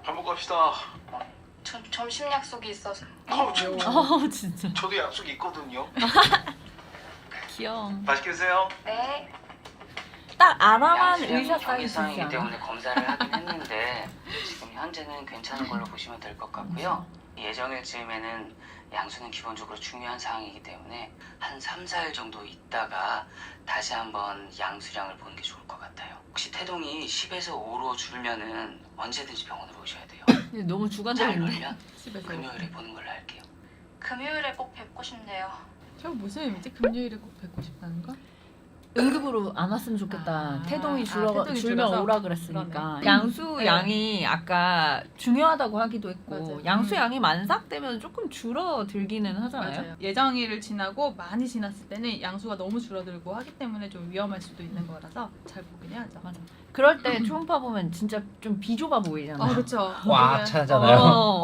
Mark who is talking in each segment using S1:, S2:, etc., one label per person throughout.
S1: 밥 먹고 갑시다.
S2: 점심 약속이 있어서.
S3: 진짜
S1: 저도 약속이 있거든요.
S3: 귀여워.
S1: 맛있게 드세요.
S2: 네.
S3: 딱 알아만
S4: 양수량이
S3: 의사 사이즈 있지
S4: 경이상이기
S3: 않아?
S4: 때문에 검사를 하긴 했는데 지금 현재는 괜찮은 걸로 보시면 될 것 같고요. 예정일 즈음에는 양수는 기본적으로 중요한 사항이기 때문에 한 3, 4일 정도 있다가 다시 한번 양수량을 보는 게 좋을 것 같아요. 혹시 태동이 10에서 5로 줄면은 언제든지 병원으로 오셔야 돼요.
S3: 근데 너무
S4: 잘
S3: 주관적인데?
S4: 놀면
S5: 집에서
S4: 금요일에 보는 걸로 할게요.
S2: 금요일에 꼭 뵙고 싶네요.
S5: 저 무슨 의미지? 금요일에 꼭 뵙고 싶다는 거?
S3: 응급으로 안 왔으면 좋겠다. 태동이
S5: 태동이
S3: 줄면
S5: 줄어서?
S3: 오라 그랬으니까.
S5: 그러네.
S3: 양수
S5: 네.
S3: 양이 아까 중요하다고 하기도 했고
S5: 맞아요.
S3: 양수 양이 만삭되면 조금 줄어들기는 하잖아요.
S5: 맞아요. 예정일을 지나고 많이 지났을 때는 양수가 너무 줄어들고 하기 때문에 좀 위험할 수도 있는 거라서 잘 보긴 해야죠.
S3: 맞아. 그럴 때 초음파 보면 진짜 좀 비좁아 보이잖아.
S5: 그렇죠.
S6: 꽉 차잖아요.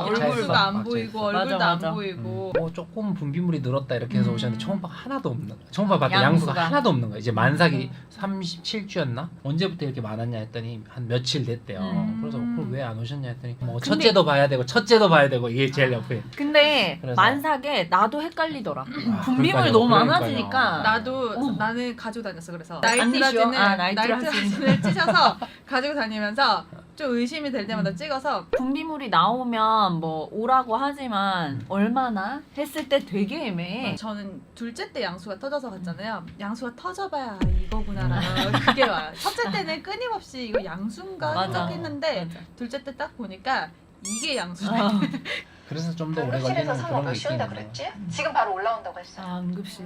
S3: 얼굴
S5: 얼굴가 안
S6: 꽉
S5: 보이고
S6: 차
S5: 얼굴도
S3: 맞아,
S5: 안
S3: 맞아.
S5: 보이고
S6: 뭐 조금 분비물이 늘었다 이렇게 해서 오셨는데 초음파가 하나도 없는 거예요. 초음파 봤더니
S3: 양수가.
S6: 양수가 하나도 없는 거예요. 이제 만삭이 37주였나? 언제부터 이렇게 많았냐 했더니 한 며칠 됐대요. 그래서 그럼 왜 안 오셨냐 했더니 뭐
S3: 근데-
S6: 첫째도 봐야 되고 첫째도 봐야 되고 이게 제일 옆에.
S3: 근데
S6: 그래서-
S3: 만삭에 나도 헷갈리더라.
S6: 아,
S3: 분비물이
S6: 그러니까요.
S3: 너무
S6: 그러니까요.
S3: 나눠지니까.
S5: 나는 가지고 다녔어. 그래서
S3: 안디쇼? 나이트라진을
S5: 나이트라진을 찢어서 가지고 다니면서 좀 의심이 될 때마다 찍어서
S3: 분비물이 나오면 뭐 오라고 하지만 얼마나 했을 때 되게 애매해.
S5: 저는 둘째 때 양수가 터져서 갔잖아요. 양수가 터져봐야 이거구나라는 그게 와요. 첫째 때는 끊임없이 이거 양수인가
S3: 맞아.
S5: 생각했는데
S3: 맞아.
S5: 둘째 때 딱 보니까 이게 양수네.
S6: 그래서 좀 더 오래
S2: 응급실에서
S6: 걸리는
S2: 산모
S6: 그런 거
S2: 몇
S6: 있긴
S2: 시온다
S6: 있는 거예요.
S2: 그랬지? 지금 바로 올라온다고 했어요.
S3: 아 응급실.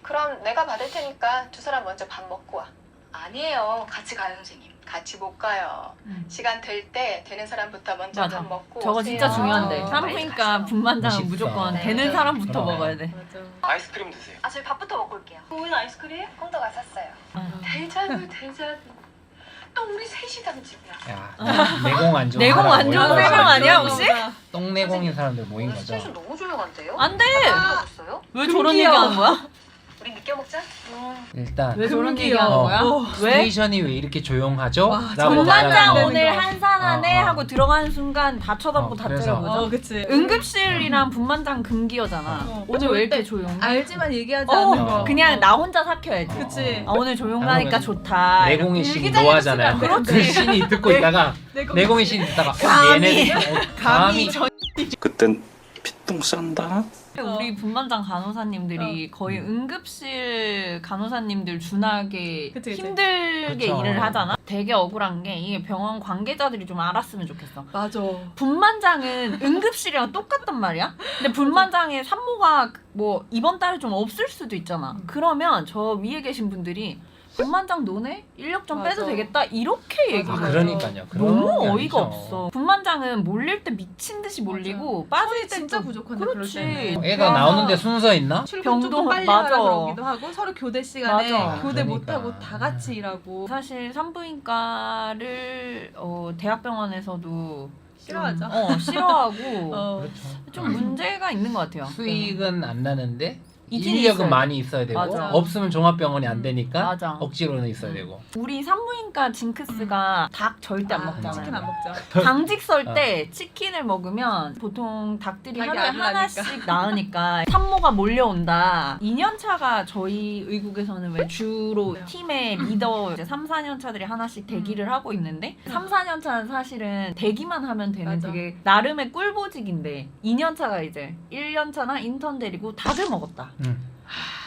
S2: 그럼 내가 받을 테니까 두 사람 먼저 밥 먹고 와. 아니에요. 같이 가요, 선생님. 같이 못 가요. 시간 될 때 되는 사람부터 먼저
S3: 맞아.
S2: 밥 먹고
S3: 저거
S2: 오세요.
S3: 진짜 중요한데.
S5: 어,
S3: 산부인과 분만장은
S6: 맛있어.
S3: 무조건
S2: 네.
S3: 되는 사람부터
S6: 그럼.
S3: 먹어야 돼.
S5: 맞아.
S1: 아이스크림 드세요.
S2: 아, 저희 밥부터 먹고 올게요. 오늘 아이스크림? 콩도가 샀어요. 대자뷰, 대자뷰. 또 우리 셋이당 집이야.
S6: 야, 내공 안 좋은
S3: 내공
S6: 사람
S3: 안 좋은
S6: 모인
S3: 세명
S6: 거죠.
S3: 아니야, 혹시?
S6: 똥내공인 사람들 모인 거죠.
S2: 스테이션 너무 조용한데요?
S3: 안 돼!
S2: 없어요?
S3: 왜 저런 얘기하는 거야?
S2: 우리 늦게 먹자.
S6: 일단
S3: 왜 저런
S5: 금기요.
S3: 얘기하는 거야? 왜?
S6: 스테이션이 왜 이렇게 조용하죠?
S5: 와,
S6: 라고
S3: 분만장
S6: 말하는
S3: 오늘
S5: 거.
S3: 한산하네
S6: 어.
S3: 하고 들어가는 순간 다 쳐다보고 다
S6: 그래서-
S3: 때려보자.
S5: 그치.
S3: 응급실이랑 분만장 금기어잖아. 오늘 왜 이렇게 조용해?
S5: 알지만 얘기하지 않는 거.
S3: 그냥 나 혼자 삭혀야지.
S5: 그치.
S3: 아, 오늘 조용하니까
S6: 그러면
S3: 좋다.
S6: 내공의 신이
S5: 일기장에도
S6: 노하잖아요.
S5: 쓰면 안
S6: 그
S5: 되는데.
S6: 신이 듣고 있다가 내공의 신이 듣다가
S3: 감히.
S6: 감히
S1: 그땐 피똥 싼다.
S3: 우리 분만장 간호사님들이 거의 응급실 간호사님들 준하게
S5: 그치, 그치.
S3: 힘들게
S6: 그쵸.
S3: 일을 하잖아. 되게 억울한 게 이게 병원 관계자들이 좀 알았으면 좋겠어.
S5: 맞아.
S3: 분만장은 응급실이랑 똑같단 말이야. 근데 분만장에 산모가 뭐 이번 달에 좀 없을 수도 있잖아. 그러면 저 위에 계신 분들이 분만장 너네 인력 좀
S5: 맞아.
S3: 빼도 되겠다 이렇게 얘기해.
S6: 아,
S5: 맞아.
S6: 그러니까요.
S3: 너무
S6: 그런 게
S3: 어이가
S6: 아니죠.
S3: 없어. 분만장은 몰릴 때 미친 듯이 몰리고 빠질 때
S5: 진짜
S3: 또-
S5: 부족한데
S3: 그렇지.
S5: 그럴 때는.
S6: 애가 나오는데 순서 있나?
S5: 출근 조금
S3: 병동-
S5: 빨리
S3: 맞아.
S5: 하라 그러기도 하고 서로 교대 시간에
S3: 맞아.
S5: 교대
S6: 그러니까.
S5: 못하고 다 같이 일하고
S3: 사실 산부인과를 대학병원에서도
S5: 싫어하죠.
S3: 싫어하고
S5: 어.
S6: 그렇죠.
S3: 좀 문제가 있는 것 같아요.
S6: 수익은 안 나는데
S3: 이진이
S6: 인력은
S3: 있어야
S6: 많이 있어야 되고
S3: 맞아.
S6: 없으면 종합병원이 안 되니까
S3: 맞아.
S6: 억지로는 있어야 되고.
S3: 우리 산부인과 징크스가 닭 절대 안 먹잖아요.
S5: 치킨 안 먹죠.
S3: 당직 설 때 치킨을 먹으면 보통 닭들이
S5: 닭이
S3: 하루에
S5: 안
S3: 하나씩 낳으니까 산모가 몰려온다. 2년 차가 저희 의국에서는 왜 주로 팀의 리더 이제 3, 4년 차들이 하나씩 대기를 하고 있는데 3, 4년 차는 사실은 대기만 하면 되는
S5: 맞아.
S3: 되게 나름의 꿀보직인데 2년 차가 이제 1년 차나 인턴 데리고 다들 먹었다.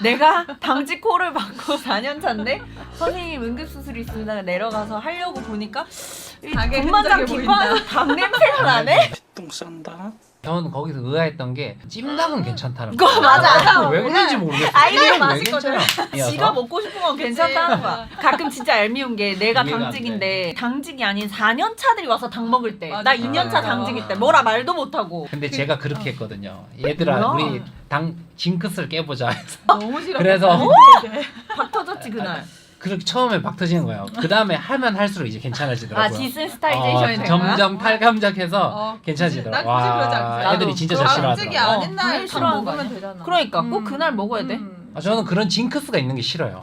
S3: 내가 당직 콜을 받고 4년 차인데 선생님 응급수술이 있습니다 내려가서 하려고 보니까 이
S5: 닭의
S3: 분만장
S5: 흔적이
S3: 뒷방에서 닭 냄새가 나네?
S1: 피똥 싼다.
S6: 저는 거기서 의아했던 게 찜닭은 괜찮다는
S3: 그거
S6: 거예요.
S3: 맞아.
S6: 왜 그런지 모르겠어.
S3: 아이디어
S6: 찜닭은 왜
S3: 맛있거든.
S6: 괜찮아?
S3: 지가 먹고 싶은 건 괜찮다는 거야. 가끔 진짜 얄미운 게 내가
S6: 이해가 안
S3: 당직인데 당직이 아닌 4년 차들이 와서 닭 먹을 때
S5: 맞아.
S3: 나 2년 차
S6: 아.
S3: 당직일 때 뭐라 말도 못하고
S6: 근데 제가 그렇게 했거든요. 얘들아
S3: 뭐야?
S6: 우리 당 징크스를 깨보자 해서
S5: 너무 싫어.
S6: 그래서
S3: 박 터졌지 그날.
S6: 그렇게 처음에 막 터지는 거예요. 그 다음에 하면 할수록 이제 괜찮아지더라고요.
S3: 아 디센스타이제이션이 된 거야?
S6: 점점 탈감작해서
S5: 난
S6: 괜찮아지더라고요.
S5: 굳이 그러지 않지.
S6: 와,
S3: 나도.
S6: 애들이 진짜
S3: 그거
S6: 잘
S5: 당직이
S6: 싫어하더라고요.
S5: 아닌 날
S3: 싫어하는 거
S5: 먹으면
S3: 아니야?
S5: 되잖아.
S3: 그러니까 꼭 그날 먹어야 돼.
S6: 저는 그런 징크스가 있는 게 싫어요.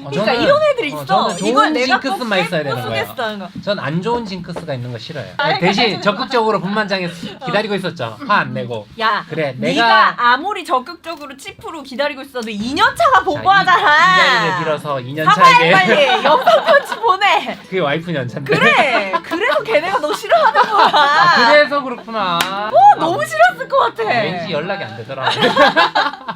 S3: 그러니까 이런 애들 있어.
S6: 저는 좋은
S3: 이걸 내가 꼭
S6: 징크스만 있어야 되는
S3: 빼고
S6: 거예요.
S3: 쓰겠다는 거.
S6: 전 안 좋은 징크스가 있는 거 싫어요. 대신 적극적으로 분만장에 기다리고 있었죠. 화 안 내고.
S3: 야,
S6: 그래,
S3: 네가 아무리 적극적으로 치프로 기다리고 있어도 2년 차가 보고하잖아.
S6: 이 자리를 빌어서 2년
S3: 사과해
S6: 차에게
S3: 빨리. 영상 편지 보내.
S6: 그게 와이프 연차인데.
S3: 그래. 그래서 걔네가 너 싫어하는 거야.
S6: 아, 그래서 그렇구나.
S3: 너무 싫었을 것 같아.
S6: 왠지 연락이 안 되더라.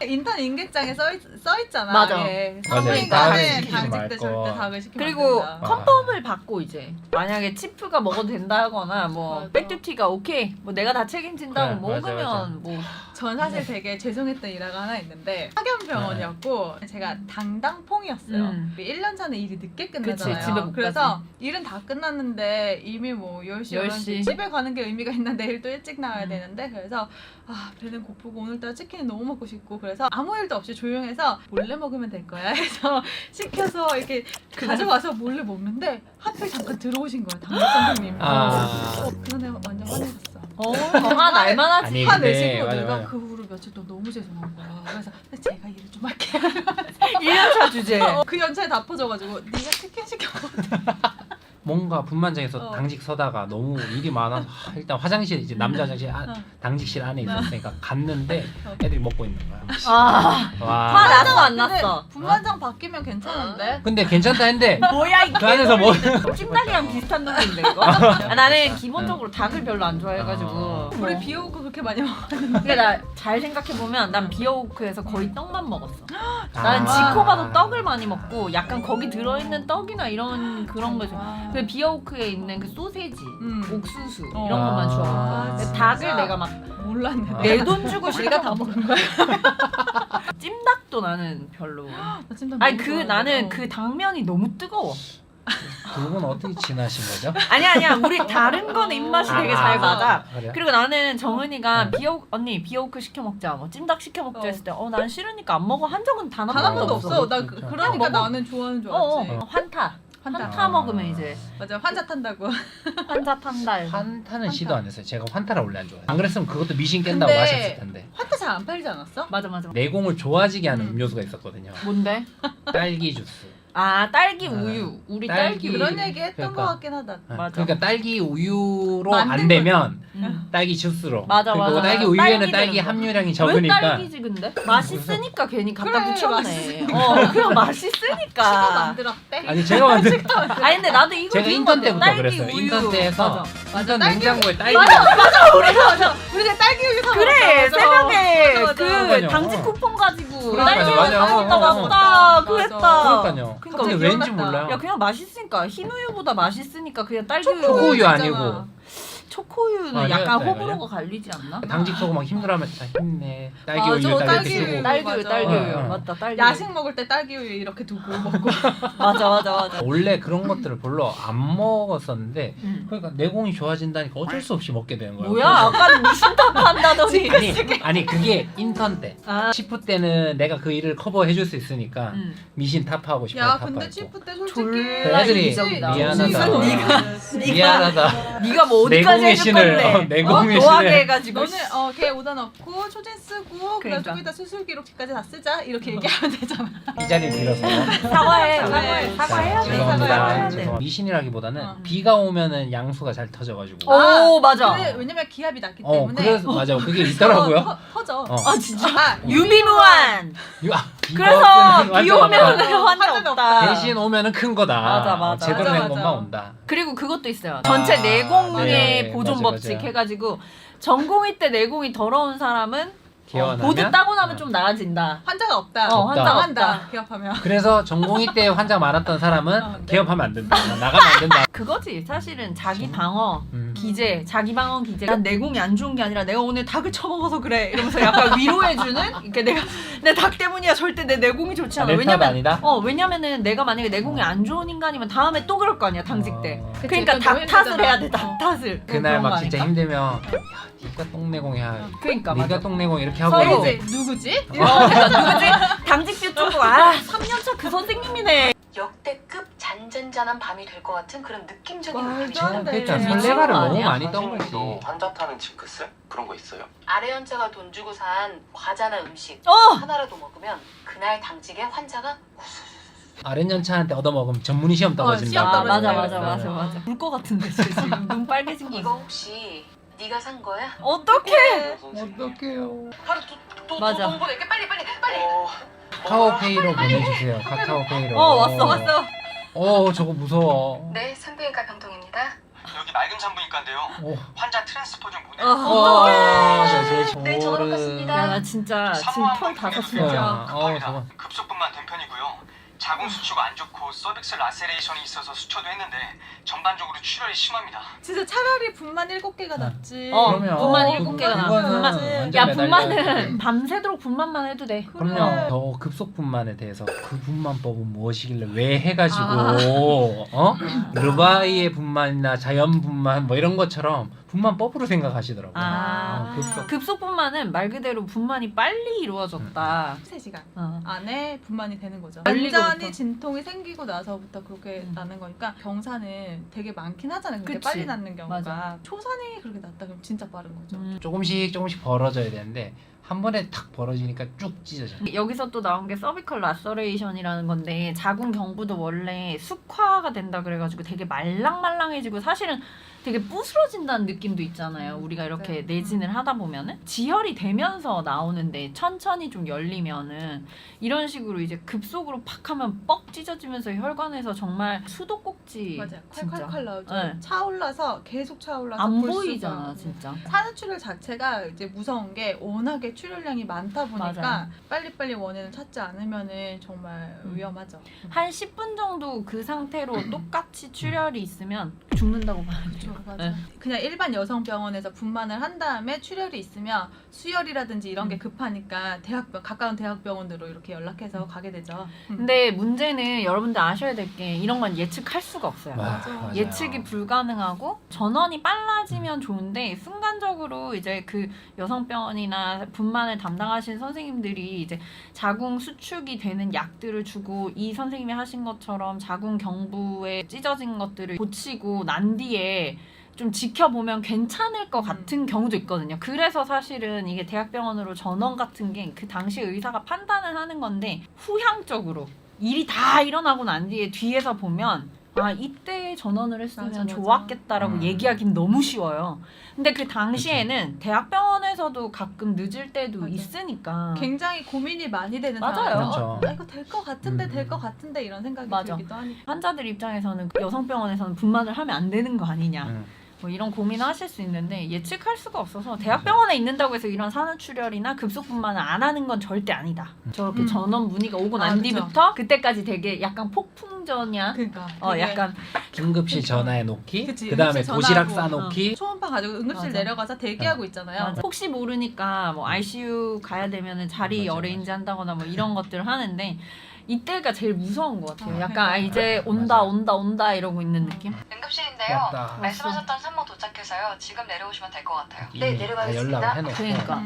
S5: 인턴 인객장에 써 있잖아.
S3: 맞아.
S5: 예.
S6: 맞아요.
S5: 성인과는
S6: 시키지
S5: 당직 때
S6: 말고.
S5: 절대 닭을 시키면
S3: 그리고
S5: 안 된다.
S3: 컨펌을 받고 이제 만약에 치프가 먹어도 된다거나 뭐
S5: 맞아.
S3: 백듀티가 오케이 뭐 내가 다 책임진다고
S6: 그래, 맞아,
S3: 먹으면
S6: 맞아.
S3: 뭐
S5: 전 사실 되게 죄송했던 일화가 하나 있는데 학연병원이었고 제가 당당퐁이었어요. 1년 전에 일이 늦게 끝나잖아요.
S3: 그치, 집에 못
S5: 그래서 일은 다 끝났는데 이미 뭐 10시,
S3: 10시.
S5: 11시 집에 가는 게 의미가 있나 내일 또 일찍 나와야 되는데 그래서 배는 고프고 오늘따라 치킨이 너무 먹고 싶고 그래서 아무 일도 없이 조용해서 몰래 먹으면 될 거야 해서 시켜서 이렇게 가져와서 몰래 먹는데 하필 잠깐 들어오신 거예요. 당직 선생님이. 그래서 내가 완전 화내셨어.
S3: 화 날만 하지.
S6: 아니
S5: 화내시고
S6: 근데
S5: 내가
S6: 맞아.
S5: 그 후로 며칠 동안 너무 죄송한 거야. 그래서 제가 일을 좀 할게요.
S3: 1년차 주제.
S5: 그 연차에 다 퍼져가지고 네가 치킨 시켜 먹어.
S6: 뭔가 분만장에서
S5: 어.
S6: 당직 서다가 너무 일이 많아서 일단 화장실 이제 남자 화장실 당직실 안에 있었으니까 갔는데 애들이 먹고 있는 거야.
S3: 아,
S6: 와.
S3: 화 났어 안
S5: 근데
S3: 났어?
S5: 분만장 바뀌면 괜찮은데?
S6: 근데 괜찮다 했는데
S3: 뭐야 이
S6: 그 안에서 뭐
S3: 찜닭이랑 비슷한 놈인데 이거? 나는 기본적으로 닭을 별로 안 좋아해가지고
S5: 우리 비오고 그렇게 많이 먹어.
S3: 근데 나 잘 생각해보면 난 비어오크에서 거의 떡만 먹었어. 나는
S6: 아.
S3: 지코바도 떡을 많이 먹고 약간 거기 들어있는 떡이나 이런 그런 거 좋아. 그 비어오크에 있는 그 소세지, 옥수수 이런 것만 좋아하고 근데
S5: 진짜?
S3: 닭을 내가 막
S5: 몰랐네.
S3: 내 돈 주고
S5: 우리가 다 먹은 거야.
S3: 찜닭도 나는 별로.
S5: 나 진짜
S3: 아니
S5: 너무
S3: 그
S5: 좋아해.
S3: 나는 그 당면이 너무 뜨거워.
S6: 두 분 어떻게 지나신 거죠?
S3: 아니야 우리 다른 거는 입맛이 되게 잘 맞아.
S6: 그래요?
S3: 그리고 나는 정은이가
S6: 응.
S3: 언니 비오크 시켜 먹자 뭐 찜닭 시켜 먹자
S5: 어.
S3: 했을 때 난 싫으니까 안 먹어 한 적은 단 한
S5: 단 한
S3: 번도
S5: 번도
S3: 없어.
S5: 없어. 나
S6: 진짜.
S5: 그러니까
S3: 먹어.
S5: 나는 좋아하는 줄 알았지.
S3: 환타
S5: 환타.
S3: 먹으면 이제
S5: 맞아 환자 탄다고.
S3: 환자 탄달.
S6: 환타는 시도 안 했어요. 제가 환타를 원래 안 좋아해요. 안 그랬으면 그것도 미신 깬다고
S5: 근데
S6: 마셨을 텐데.
S5: 환타 잘 안 팔지 않았어?
S3: 맞아.
S6: 내공을 좋아지게 하는 음료수가 있었거든요.
S3: 뭔데?
S6: 딸기 주스.
S3: 아 딸기 우유. 우리 딸기.
S5: 그런 얘기 했던
S6: 그러니까.
S5: 것 같긴 하다.
S3: 맞아.
S6: 그러니까 딸기 우유로
S5: 만든
S6: 안 되면
S3: 음.
S6: 딸기 주스로.
S3: 맞아,
S6: 그리고
S3: 맞아.
S6: 딸기 우유에는
S3: 딸기
S6: 딸기
S3: 되는 거.
S6: 함유량이
S3: 왜
S6: 적으니까.
S3: 딸기지 근데? 맛있으니까 괜히 갖다
S5: 그래,
S3: 붙였네.
S5: 맛있으니까.
S3: 그냥
S5: 누가
S3: 맛있으니까.
S5: 만들었대?
S6: 아니 제가 만든
S3: 아니 근데 나도 이거
S6: 제가
S3: 들은
S6: 인턴
S3: 것 같아.
S6: 때부터
S3: 딸기
S6: 그랬어요.
S3: 우유.
S6: 인턴 때에서
S3: 맞아.
S6: 인턴
S5: 딸기-
S6: 냉장고에 딸기
S5: 맞아. 우리가 딸기 우유 사
S3: 그래
S5: 먹었어.
S3: 새벽에
S5: 맞아, 맞아.
S3: 그
S6: 그러니까요.
S3: 당직 쿠폰 가지고
S6: 그러니까요.
S3: 딸기 우유
S6: 맞아.
S3: 사먹다
S6: 어, 어.
S3: 맞다
S5: 맞아.
S3: 그랬다.
S6: 그러니까요.
S3: 그러니까
S6: 근데
S5: 갑자기
S6: 왠지
S5: 기억났다.
S6: 몰라요.
S3: 야 그냥 맛있으니까 흰 우유보다 맛있으니까 그냥 딸기 우유.
S6: 초코우유
S5: 있잖아.
S6: 아니고
S3: 초코우유는
S6: 아니요,
S3: 약간
S6: 아니요.
S3: 호불호가 갈리지 않나?
S6: 당직 서고 막 힘들어하면 힘내. 딸기
S5: 맞아,
S6: 우유 딱
S5: 딸기
S6: 이렇게
S5: 우유.
S6: 쓰고.
S3: 딸기 우유
S5: 맞아.
S3: 딸기 우유
S6: 어, 어.
S3: 맞다 딸기 우유.
S5: 야식 먹을 때 딸기 우유 이렇게 두고 먹고.
S3: 맞아.
S6: 원래 그런 것들을 별로 안 먹었었는데
S3: 음.
S6: 그러니까 내공이 좋아진다니까 어쩔 수 없이 먹게 되는 거예요.
S3: 뭐야 아까는 미신탑 한다더니.
S6: 아니 그게 인턴 때.
S3: 아.
S6: 치프 때는 내가 그 일을 커버해 줄 수 있으니까 미신 탑하고 싶어
S5: 야
S6: 탑하고.
S5: 근데 치프 때 솔직히
S3: 졸라
S6: 애들이
S3: 이기적이다.
S6: 미안하다. 미안하다.
S3: 네가 뭐 어디까지
S6: 내공의
S3: 해줄
S6: 신을,
S3: 건데?
S6: 내공의
S3: 좋아하게
S6: 신을.
S3: 해가지고.
S5: 너는 걔 오다 넣고 초진 쓰고 그래
S3: 그러니까.
S5: 좀 이따 수술 기록지까지 다 쓰자 이렇게 얘기하면 되잖아.
S6: 이 자리를 빌어서
S3: 사과해.
S5: 사과해.
S3: 사과해야 돼.
S5: 죄송합니다.
S3: 사과해야 돼.
S6: 죄송합니다. 미신이라기보다는
S5: 어.
S6: 비가 오면은 양수가 잘 터져가지고.
S3: 오 맞아.
S5: 근데 왜냐면 기압이 낮기 때문에
S6: 그래서 맞아 그게 있더라고요.
S5: 퍼져.
S3: 아 진짜.
S5: 아
S3: 유비무한.
S6: 비가
S3: 그래서
S6: 오면은
S3: 비
S6: 완전
S3: 오면
S6: 없다.
S3: 환자
S5: 환자가
S3: 없다.
S6: 대신 오면은 큰 거다.
S3: 맞아.
S6: 제대로
S5: 맞아,
S6: 된 것만
S5: 맞아.
S6: 온다.
S3: 그리고 그것도 있어요. 전체 내공의
S6: 네,
S3: 보존
S6: 맞아,
S3: 법칙
S6: 맞아요.
S3: 해가지고 전공의 때 내공이 더러운 사람은
S6: 개원하면
S3: 보드 따고 나면 좀 나아진다.
S5: 환자가 없다.
S3: 환자가
S5: 한다.
S3: 없다.
S5: 기압하면.
S6: 그래서 전공의 때 환자 많았던 사람은
S5: 네.
S6: 개업하면 안 된다. 나가면 안 된다.
S3: 그거지. 사실은 자기 방어
S6: 음.
S3: 기재, 자기 방어 기재. 난 내공이 안 좋은 게 아니라 내가 오늘 닭을 처먹어서 그래. 이러면서 약간 위로해주는. 그러니까 내 닭 때문이야. 절대 내 내공이 좋지 않아.
S6: 멘탈 아니다?
S3: 왜냐면은 내가 만약에 내공이 안 좋은 인간이면 다음에 또 그럴 거 아니야 당직 때.
S5: 그치,
S3: 그러니까
S5: 또
S3: 닭
S5: 노예되잖아.
S3: 탓을 해야 돼. 닭 탓을.
S6: 그날
S3: 그런 거
S6: 막 진짜
S3: 아닐까?
S6: 힘들면 야 니가 똥내공이야.
S3: 그러니까
S6: 니가
S3: 맞아.
S6: 똥내공 이렇게 하고
S3: 서로
S6: 이제
S5: 누구지?
S3: 그러니까 누구지? 당직비 쪽으로 3년차 그 선생님이네.
S2: 역대급 잔잔잔한 밤이 될 것 같은 그런 느낌적인
S5: 말도
S2: 밤이
S5: 안 돼.
S6: 그러니까
S3: 미친
S6: 설레발을
S3: 거
S6: 너무
S3: 아니야?
S6: 많이 떤 거지.
S1: 선생님도 환자 타는 징크스? 그런 거 있어요?
S2: 아래 연차가 돈 주고 산 과자나 음식
S3: 어!
S2: 하나라도 먹으면 그날 당직에 환자가 우수수수
S6: 아랫연차한테 얻어먹으면 전문의 시험 떨어진다.
S5: 시험
S3: 아
S5: 떨어진다
S3: 맞아
S5: 그랬어요.
S3: 맞아. 울 것 같은데 지금 눈 빨개진 거.
S2: 이거 혹시 네가 산 거야?
S3: 어떡해?
S6: 어떡해요.
S2: 바로
S3: 맞아.
S2: 돈 보낼게. 빨리.
S6: 카카오페이로 보내주세요. 카카오페이로.
S3: 왔어.
S6: 저거 무서워.
S2: 네, 산부인과 병동입니다.
S1: 여기 맑은 산부인과인데요.
S6: 오.
S1: 환자 트랜스포 좀 보내요.
S2: 네, 전화 받습니다.
S3: 야 나 진짜 지금 털 다 섰어.
S6: 진짜.
S1: 급합니다.
S6: 저거.
S1: 급속분만 된 편이고요. 자궁 수축가 안 좋고 서빅스 라세레이션이 있어서 수초도 했는데 전반적으로 출혈이 심합니다.
S5: 진짜 차라리 분만 7개가 낫지.
S6: 그러면.
S3: 분만
S6: 어,
S3: 7개가 나.
S6: 그거는
S3: 분만.
S6: 완전
S3: 야
S6: 매달려야
S3: 분만은
S6: 돼.
S3: 밤새도록 분만만 해도 돼.
S6: 그럼요. 더 급속분만에 대해서 그 분만법은 무엇이길래 왜 해가지고 르바이의 분만이나 자연 분만 뭐 이런 것처럼 분만법으로 생각하시더라고요. 급속.
S3: 급속분만은 말 그대로 분만이 빨리 이루어졌다.
S5: 3시간
S3: 어.
S5: 안에 분만이 되는 거죠.
S3: 열리고부터.
S5: 완전히 진통이 생기고 나서부터 그렇게 나는 거니까 경사는 되게 많긴 하잖아요. 그렇게
S3: 그치.
S5: 빨리 낫는 경우가.
S3: 맞아.
S5: 초산이 그렇게 낫다 그러면 진짜 빠른 거죠.
S6: 조금씩 벌어져야 되는데 한 번에 탁 벌어지니까 쭉 찢어져.
S3: 여기서 또 나온 게 서비컬 라서레이션이라는 건데 자궁 경부도 원래 숙화가 된다 그래가지고 되게 말랑말랑해지고 사실은 되게 부스러진다는 느낌도 있잖아요. 우리가 이렇게
S5: 네.
S3: 내진을 하다 보면은 지혈이 되면서 나오는데 천천히 좀 열리면은 이런 식으로 이제 급속으로 팍 하면 뻑 찢어지면서 혈관에서 정말 수도꼭지
S5: 맞아요.
S3: 진짜
S5: 콸콸콸 나오죠.
S3: 네.
S5: 차올라서 계속 차올라서
S3: 안
S5: 볼
S3: 보이잖아
S5: 수가.
S3: 진짜.
S5: 산후출혈 자체가 이제 무서운 게 워낙에 출혈량이 많다 보니까
S3: 맞아요.
S5: 빨리빨리 원인을 찾지 않으면은 정말 위험하죠.
S3: 한 10분 정도 그 상태로 똑같이 출혈이 있으면 죽는다고 봐요.
S5: 그렇죠, 맞아.
S3: 네.
S5: 그냥 일반 여성 병원에서 분만을 한 다음에 출혈이 있으면 수혈이라든지 이런 게 급하니까 가까운 대학병원으로 이렇게 연락해서 가게 되죠.
S3: 근데 문제는 여러분들 아셔야 될 게 이런 건 예측할 수가 없어요.
S6: 맞아요.
S3: 예측이 불가능하고 전원이 빨라지면 좋은데 순간적으로 이제 그 여성병원이나 분만을 담당하신 선생님들이 이제 자궁 수축이 되는 약들을 주고 이 선생님이 하신 것처럼 자궁 경부에 찢어진 것들을 고치고 난 뒤에 좀 지켜보면 괜찮을 것 같은 경우도 있거든요. 그래서 사실은 이게 대학병원으로 전원 같은 게 그 당시 의사가 판단을 하는 건데 후향적으로 일이 다 일어나고 난 뒤에 뒤에서 보면 아 이때 전원을 했으면
S5: 맞아, 맞아.
S3: 좋았겠다라고 얘기하기는 너무 쉬워요. 근데 그 당시에는 대학병원에서도 가끔 늦을 때도
S5: 맞아.
S3: 있으니까
S5: 굉장히 고민이 많이 되는
S3: 맞아요.
S5: 상황에서
S6: 그렇죠.
S5: 이거 될 것 같은데 될 것 같은데 이런 생각이
S3: 맞아.
S5: 들기도 하니까.
S3: 환자들 입장에서는 여성병원에서는 분만을 하면 안 되는 거 아니냐
S6: 응.
S3: 뭐 이런 고민을 하실 수 있는데 예측할 수가 없어서 대학병원에 있는다고 해서 이런 산후출혈이나 급속분만을 안 하는 건 절대 아니다. 저렇게 전원 문의가 오고 난
S5: 그쵸.
S3: 뒤부터 그때까지 되게 약간 폭풍전이야.
S5: 그러니까
S3: 약간
S6: 긴급실 전화해 놓기,
S5: 그치,
S6: 그 다음에
S5: 응급실
S6: 도시락
S5: 전화하고,
S6: 싸놓기.
S5: 초음파 가지고 응급실
S3: 맞아.
S5: 내려가서 대기하고 있잖아요.
S3: 맞아. 혹시 모르니까 뭐 ICU 가야 되면은 자리
S6: 맞아,
S3: 어레인지 한다거나 뭐 이런 것들을 하는데 이때가 제일 무서운 것 같아요. 약간
S5: 그러니까.
S3: 이제 온다 이러고 있는 느낌.
S2: 응급실인데요.
S6: 왔다.
S2: 말씀하셨던 산모 도착해서요. 지금 내려오시면 될 것 같아요. 네,
S6: 이미 다
S2: 내려가겠습니다.
S6: 연락을 해놓고.
S3: 그러니까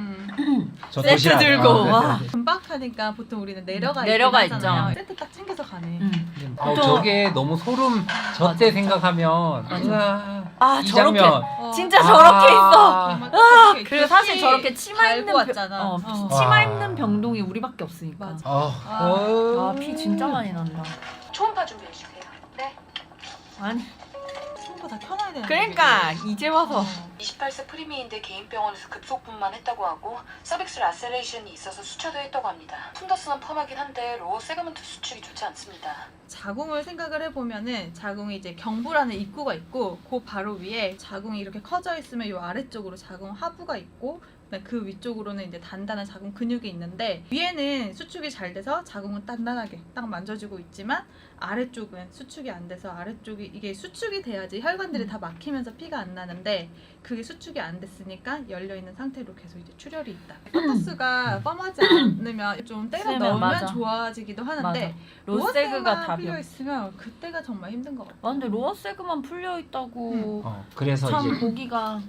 S6: 저
S3: 세트
S6: 도시락.
S3: 들고, 와.
S5: 금박하니까 보통 우리는 내려가
S3: 내려가
S5: 있긴 하잖아요.
S3: 있죠.
S5: 세트 딱 챙겨서 가네.
S3: 보통-
S6: 저게 너무 소름. 저 때 생각하면
S3: 아
S6: 이
S3: 저렇게
S6: 장면.
S3: 진짜 저렇게 있어.
S5: 정말 그렇게
S3: 그리고 사실
S5: 특히
S3: 저렇게 치마 입는
S5: 달고 왔잖아.
S3: 치마
S6: 와.
S3: 입는 병동이 우리밖에 없으니까.
S5: 맞아.
S3: 아 피 진짜 많이 난다.
S2: 초음파 준비해 주세요. 네.
S3: 아니
S5: 초음파 다 켜놔야 되는
S3: 그러니까 이제 와서
S2: 28세 프리미인데 개인 병원에서 급속분만 했다고 하고 서빅스 라세레이션이 있어서 수차도 했다고 합니다. 푼더스는 펌하긴 한데 로어 세그먼트 수축이 좋지 않습니다.
S5: 자궁을 생각을 해보면은 자궁이 이제 경부라는 입구가 있고 그 바로 위에 자궁이 이렇게 커져 있으면 이 아래쪽으로 자궁 하부가 있고 그 위쪽으로는 이제 단단한 자궁 근육이 있는데 위에는 수축이 잘 돼서 자궁은 단단하게 딱 만져주고 있지만 아래쪽은 수축이 안 돼서 아래쪽이 이게 수축이 돼야지 혈관들이 다 막히면서 피가 안 나는데 그게 수축이 안 됐으니까 열려 있는 상태로 계속 이제 출혈이 있다. 펀더스가 펌하지 않으면 좀 때려
S3: 쓰면
S5: 넣으면
S3: 맞아.
S5: 좋아지기도 하는데
S3: 맞아. 로세그가 답이
S5: 필요
S3: 없어.
S5: 있으면 그때가 정말 힘든 것 같아.
S3: 아 근데 로어세그만 풀려 있다고
S6: 그래서
S3: 참
S6: 이제
S3: 보기가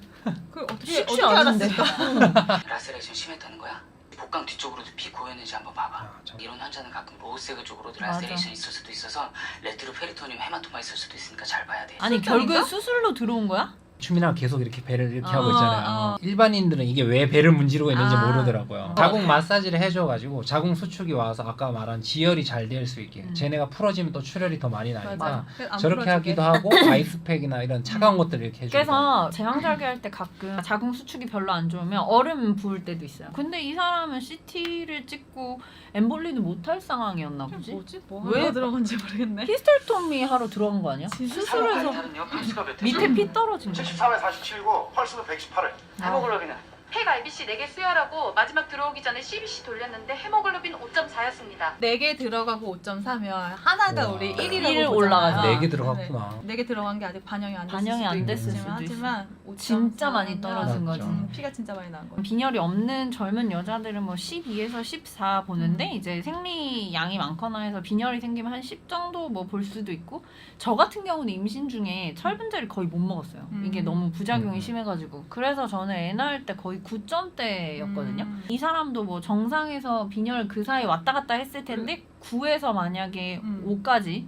S5: 그걸 어떻게
S3: 쉽지
S5: 어떻게
S3: 않은데.
S5: 알았을까?
S4: 라세레이션 심했다는 거야? 복강 뒤쪽으로도 피 고였는지 한번 봐봐. 이런 환자는 가끔 로우세그 쪽으로도
S3: 맞아.
S4: 라세레이션 있을 수도 있어서 레트로페리토늄 헤마토마 있을 수도 있으니까 잘 봐야 돼.
S3: 아니
S5: 술병인가?
S3: 결국 수술로 들어온 거야?
S6: 추미나가 계속 이렇게 배를 이렇게 하고
S5: 어,
S6: 있잖아요. 일반인들은 이게 왜 배를 문지르고 있는지
S5: 아.
S6: 모르더라고요. 자궁 마사지를 해줘가지고 자궁 수축이 와서 아까 말한 지혈이 잘 될 수 있게 쟤네가 풀어지면 또 출혈이 더 많이 나니까
S5: 맞아. 그래서 안
S6: 저렇게
S5: 풀어지게.
S6: 하기도 하고 아이스팩이나 이런 차가운 것들을 이렇게 해주고
S3: 그래서 제왕절개 할 때 가끔 자궁 수축이 별로 안 좋으면 얼음 부을 때도 있어요. 근데 이 사람은 CT를 찍고 엠볼리는 못할 상황이었나 보지?
S5: 뭐지? 뭐
S3: 왜?
S5: 하러 들어간지 모르겠네.
S3: 히스테리토미 하러 들어간 거 아니야?
S5: 진짜?
S3: 수술해서
S4: 다른요? 펄스가 몇
S3: 밑에 피 떨어진 거.
S7: 73에 47이고 펄스는 118을.
S4: 헤모글로빈은
S2: 핵 RBC 4개 수혈하고 마지막 들어오기 전에 CBC 돌렸는데 헤모글로빈 5.4였습니다.
S5: 4개 들어가고 5.3면 하나가
S6: 우와.
S5: 우리 1이라고
S3: 1 올라가죠.
S6: 네 개 들어갔구나.
S5: 4개 들어간 게 아직 반영이 안 됐을
S3: 반영이 안
S5: 수도
S3: 됐을
S5: 있지만,
S3: 수도
S5: 하지만
S3: 진짜 많이
S5: 5.4면
S3: 떨어진 거지.
S5: 피가 진짜 많이 나온 거지.
S3: 빈혈이 없는 젊은 여자들은 뭐 12에서 14 보는데 이제 생리 양이 많거나 해서 빈혈이 생기면 한 10 정도 뭐 볼 수도 있고 저 같은 경우는 임신 중에 철분제를 거의 못 먹었어요. 이게 너무 부작용이 심해가지고 그래서 저는 애 낳을 때 거의 9점대였거든요. 이 사람도 뭐 정상에서 빈혈 그 사이 왔다 갔다 했을 텐데 9에서 만약에 5까지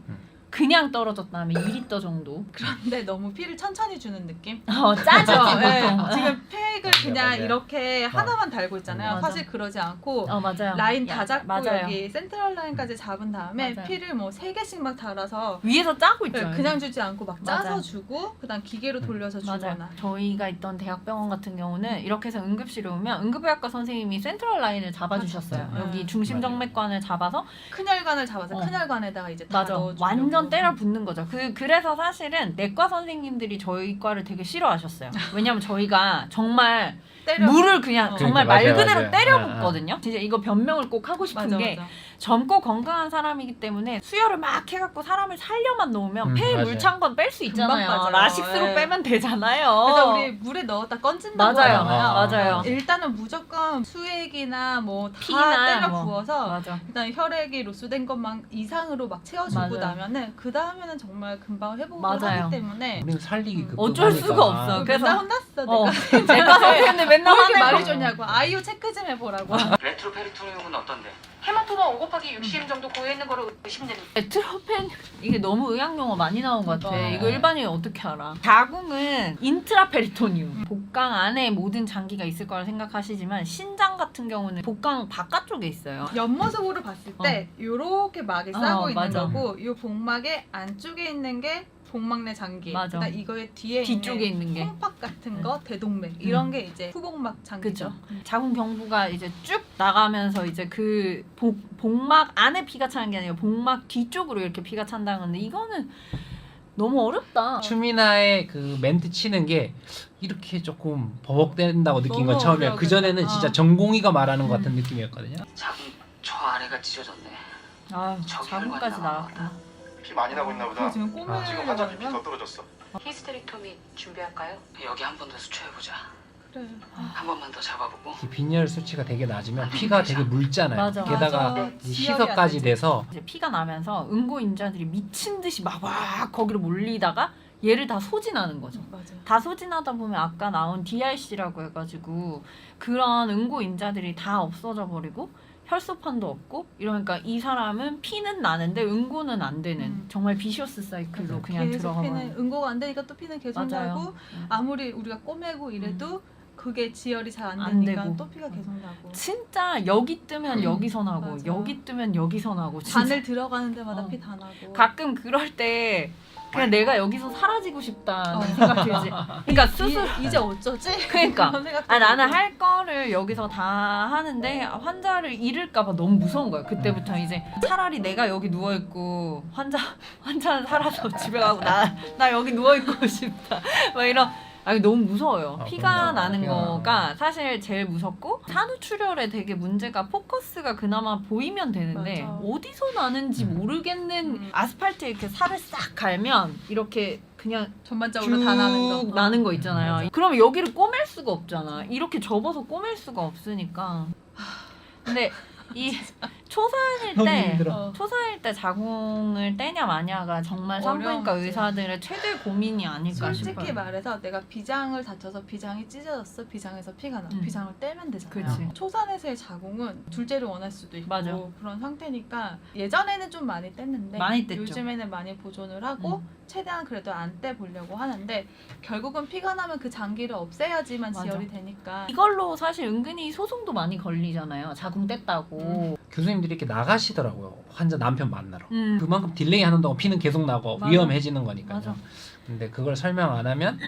S3: 그냥 떨어졌다면 2리터 정도.
S5: 근데 너무 피를 천천히 주는 느낌?
S3: 짜죠
S5: 네,
S3: 보통.
S5: 지금 팩을
S6: 맞아요,
S5: 그냥
S6: 맞아요.
S5: 이렇게 하나만 달고 있잖아요.
S3: 맞아.
S5: 사실 그러지 않고
S3: 맞아요.
S5: 라인 다
S3: 야,
S5: 잡고
S3: 맞아요.
S5: 여기 센트럴 라인까지 잡은 다음에
S3: 맞아요.
S5: 피를 뭐 3개씩 막 달아서
S3: 위에서 짜고 있죠.
S5: 그냥 주지 않고 막 짜서
S3: 맞아요.
S5: 주고 그다음 기계로 돌려서
S3: 맞아요.
S5: 주거나.
S3: 저희가 있던 대학병원 같은 경우는 이렇게 해서 응급실에 오면 응급의학과 선생님이 센트럴 라인을 잡아주셨어요.
S5: 맞아요.
S3: 여기 중심정맥관을 잡아서
S5: 큰혈관을 잡아서
S3: 어.
S5: 큰혈관에다가 이제 다
S3: 맞아
S5: 넣어주려고.
S3: 완전 때려 붓는 거죠. 그래서 사실은 내과 선생님들이 저희 과를 되게 싫어하셨어요. 왜냐면 저희가 정말
S5: 때려.
S3: 물을 그냥
S5: 어.
S3: 정말
S6: 그러니까,
S3: 말
S6: 맞아요,
S3: 그대로
S6: 맞아요.
S3: 때려
S6: 아, 아.
S3: 붓거든요. 진짜 이거 변명을 꼭 하고 싶은
S5: 맞아,
S3: 게
S5: 맞아.
S3: 젊고 건강한 사람이기 때문에 수혈을 막 해갖고 사람을 살려만 놓으면 폐에
S6: 맞아요.
S3: 물 찬 건 뺄 수 있잖아요.
S5: 빠져요.
S3: 라식스로
S5: 예.
S3: 빼면 되잖아요.
S5: 그래서 우리 물에 넣었다 건진다고
S3: 맞아요.
S5: 하잖아요.
S3: 맞아요.
S5: 일단은 무조건 수액이나 뭐 다
S3: 피나
S5: 때려
S3: 뭐.
S5: 부어서
S3: 맞아.
S5: 일단 혈액이 로스된 것만 이상으로 막 채워주고
S3: 맞아요.
S5: 나면은 그 다음에는 정말 금방 회복을
S3: 맞아요.
S5: 하기 때문에
S6: 우리는 살리기 급급하니까.
S3: 어쩔 수가 없어. 그래서-
S5: 맨날 혼났어
S3: 어.
S5: 내가.
S3: 내과 선생님들 맨날
S5: 왜 이렇게
S3: 화내고.
S5: 말이 좋냐고. 아이유 체크 좀 해보라고.
S4: 레트로페리토니움은 어떤데?
S2: 헤마토마 5 곱하기 60m 정도 고여있는 거로 의심됩니다.
S3: 에트로펜 이게 너무 의학 용어 많이 나온 것 같아.
S5: 그러니까.
S3: 이거 일반인이 어떻게 알아? 자궁은 인트라페리토니움. 복강 안에 모든 장기가 있을 거라 생각하시지만 신장 같은 경우는 복강 바깥쪽에 있어요.
S5: 옆모습으로 봤을 때 요렇게 막이 싸고 있는
S3: 맞아.
S5: 거고 요 복막의 안쪽에 있는 게 복막 내 장기.
S3: 맞아.
S5: 그다음 이거의 뒤에
S3: 뒤쪽에 있는
S5: 있는
S3: 게.
S5: 콩팥 같은 거, 대동맥 이런 게 이제 후복막 장기죠.
S3: 그죠. 자궁 경부가 이제 쭉 나가면서 이제 그 복막 안에 피가 차는 게 아니라 복막 뒤쪽으로 이렇게 피가 찬다는 건데 이거는 너무 어렵다.
S6: 추미나의 그 멘트 치는 게 이렇게 조금 버벅댄다고 느낀 건
S5: 너무
S6: 처음이에요.
S5: 어려워,
S6: 그 전에는
S5: 그죠?
S6: 진짜 전공의가 말하는 것 같은 느낌이었거든요.
S4: 자궁 저 아래가 찢어졌네.
S3: 아,
S4: 저기
S3: 자궁까지
S4: 혈관이
S3: 나왔구나.
S7: 피 많이 나고 있나 보다.
S5: 지금 꼬매려고
S7: 지금 환자한테 피
S5: 그러나?
S7: 더 떨어졌어.
S2: 히스테리토미 준비할까요?
S4: 여기 한 번 더 수초해보자.
S5: 그래.
S4: 한 번만 더 잡아보고.
S6: 이 빈혈 수치가 되게 낮으면 피가 되게 묽잖아요.
S3: 맞아.
S6: 게다가
S5: 맞아.
S6: 이
S5: 지혈이 안
S6: 희석까지
S5: 되지.
S6: 돼서
S3: 이제 피가 나면서 응고인자들이 미친 듯이 막 거기로 몰리다가 얘를 다 소진하는 거죠.
S5: 맞아.
S3: 다 소진하다 보면 아까 나온 DRC라고 해가지고 그런 응고인자들이 다 없어져 버리고 혈소판도 없고 이러니까 이 사람은 피는 나는데 응고는 안 되는 정말 비셔스 사이클로 그냥
S5: 계속
S3: 들어가면
S5: 피는 응고가 안 되니까 또 피는 계속
S3: 맞아요.
S5: 나고 아무리 우리가 꼬매고 이래도 그게 지혈이 잘 안
S3: 안
S5: 되니까
S3: 되고.
S5: 또 피가 계속 나고
S3: 진짜 여기 뜨면 여기서 나고
S5: 맞아.
S3: 여기 뜨면 여기서 나고 진짜
S5: 바늘 들어가는 데마다
S3: 어.
S5: 피 다 나고
S3: 가끔 그럴 때 그냥 내가 여기서 사라지고 싶다는 생각 들지. 그러니까 수술
S5: 이제 어쩌지?
S3: 그러니까.
S5: 그런 생각도
S3: 나는
S5: 들고.
S3: 할 거를 여기서 다 하는데 환자를 잃을까봐 너무 무서운 거야. 그때부터 이제 차라리 내가 여기 누워 있고 환자는 살아서 집에 가고 나 여기 누워 있고 싶다. 막 이런. 아니 너무 무서워요.
S6: 아,
S3: 피가
S6: 그럼요.
S3: 나는
S6: 피가
S3: 거가 사실 제일 무섭고 산후출혈에 되게 문제가 포커스가 그나마 보이면 되는데
S5: 맞아.
S3: 어디서 나는지 모르겠는 아스팔트에 이렇게 살을 싹 갈면 이렇게 그냥
S5: 전반적으로
S3: 쭉
S5: 다 나는 거
S3: 나는 거 있잖아요. 그러면 여기를 꼬맬 수가 없잖아. 이렇게 접어서 꼬맬 수가 없으니까. 근데 이 초산일
S6: 너무
S3: 때
S6: 힘들어.
S3: 초산일 때 자궁을 떼냐 마냐가 정말 산부인과
S5: 어려운
S3: 의사들의 최대 고민이 아닐까
S5: 솔직히
S3: 싶어요.
S5: 말해서 내가 비장을 다쳐서 비장이 찢어졌어. 비장에서 피가 나. 비장을 떼면 되잖아요.
S3: 그치.
S5: 초산에서의 자궁은 둘째를 원할 수도 있고
S3: 맞아.
S5: 그런 상태니까 예전에는 좀 많이 뗐는데
S3: 많이 뗐죠.
S5: 요즘에는 많이 보존을 하고 최대한 그래도 안 떼보려고 하는데 결국은 피가 나면 그 장기를 없애야지만
S3: 맞아.
S5: 지혈이 되니까
S3: 이걸로 사실 은근히 소송도 많이 걸리잖아요. 자궁 뗐다고.
S6: 교수님들이 이렇게 나가시더라고요. 환자 남편 만나러.
S3: 음.
S6: 그만큼 딜레이 하는 동안 피는 계속 나고
S3: 맞아.
S6: 위험해지는 거니까요.
S3: 맞아.
S6: 근데 그걸 설명 안 하면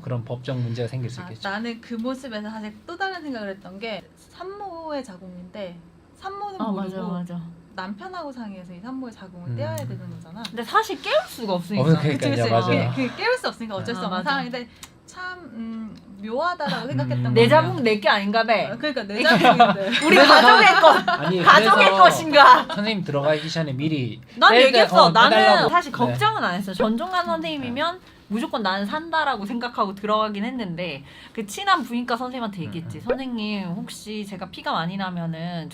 S6: 그런 법적 문제가 생길 수 있겠죠.
S5: 나는 그 모습에서 사실 또 다른 생각을 했던 게 산모의 자궁인데 산모는 모르고
S3: 맞아.
S5: 남편하고 상의해서 이 산모의 자궁을
S6: 음.
S5: 떼어야 되는 거잖아.
S3: 근데 사실 깨울 수가 없으니까.
S6: 그러니까요, 맞아요.
S5: 그 깨울 수 없으니까 어쩔 수
S3: 아,
S5: 없는
S3: 맞아.
S5: 상황인데 참 묘하다라고 생각했던
S3: 내
S5: 거예요.
S3: 자궁 내게 아닌가 봐.
S5: 그러니까 내 자궁인데
S3: 우리 가족의 것.
S6: 아니
S3: 가족의
S6: 그래서
S3: 것인가?
S6: 선생님 들어가기 전에 미리
S3: 난
S6: 뺄 때,
S3: 얘기했어. 나는
S6: 빼달라고.
S3: 사실
S6: 네.
S3: 걱정은 안 했어. 전종환 선생님이면 무조건 나는 산다라고 생각하고 들어가긴 했는데 그 친한 부인과 선생님한테 얘기했지. 선생님 혹시 제가 피가 많이 나면은